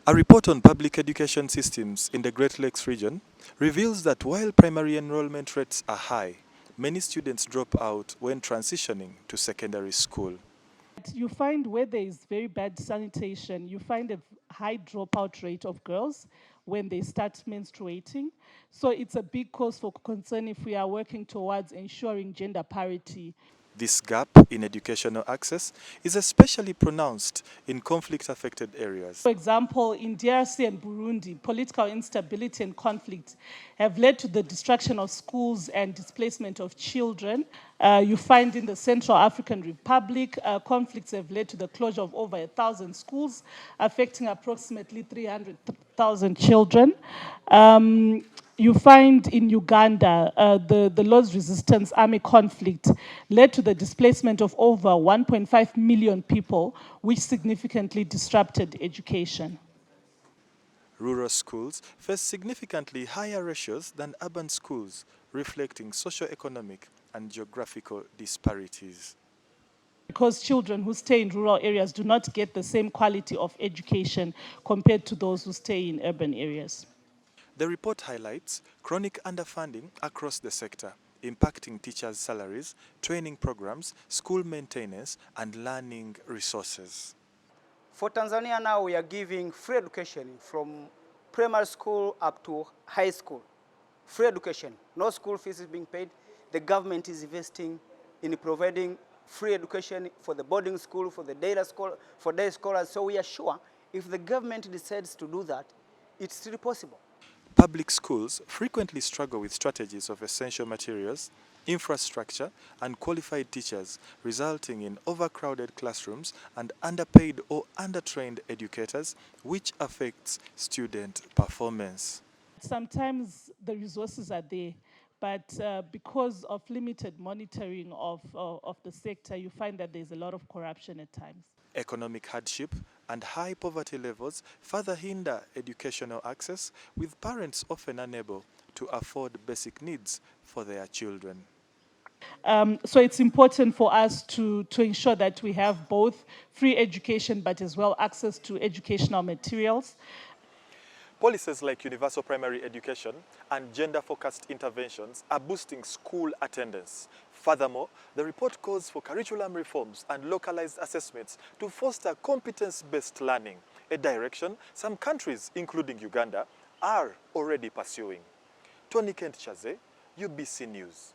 A report on public education systems in the Great Lakes region reveals that while primary enrollment rates are high, many students drop out when transitioning to secondary school. You find where there is very bad sanitation, you find a high dropout rate of girls when they start menstruating. So it's a big cause for concern if we are working towards ensuring gender parity. This gap in educational access is especially pronounced in conflict-affected areas. For example, in DRC and Burundi, political instability and conflict have led to the destruction of schools and displacement of children. You find in the Central African Republic, conflicts have led to the closure of over 1,000 schools, affecting approximately 300,000 children. You find in Uganda, the Lord's Resistance Army conflict led to the displacement of over 1.5 million people, which significantly disrupted education. Rural schools face significantly higher ratios than urban schools, reflecting socio-economic and geographical disparities. Because children who stay in rural areas do not get the same quality of education compared to those who stay in urban areas. The report highlights chronic underfunding across the sector, impacting teachers' salaries, training programs, school maintenance, and learning resources. For Tanzania now, we are giving free education from primary school up to high school. Free education, no school fees is being paid. The government is investing in providing free education for the boarding school, for the day scholars. So we are sure if the government decides to do that, it's still possible. Public schools frequently struggle with strategies of essential materials, infrastructure, and qualified teachers, resulting in overcrowded classrooms and underpaid or undertrained educators, which affects student performance. Sometimes the resources are there, but because of limited monitoring of the sector, you find that there's a lot of corruption at times. Economic hardship and high poverty levels further hinder educational access, with parents often unable to afford basic needs for their children. So it's important for us to ensure that we have both free education, but as well access to educational materials. Policies like universal primary education and gender-focused interventions are boosting school attendance. Furthermore, the report calls for curriculum reforms and localized assessments to foster competence-based learning, a direction some countries, including Uganda, are already pursuing. Tony Kent Chaze, UBC News.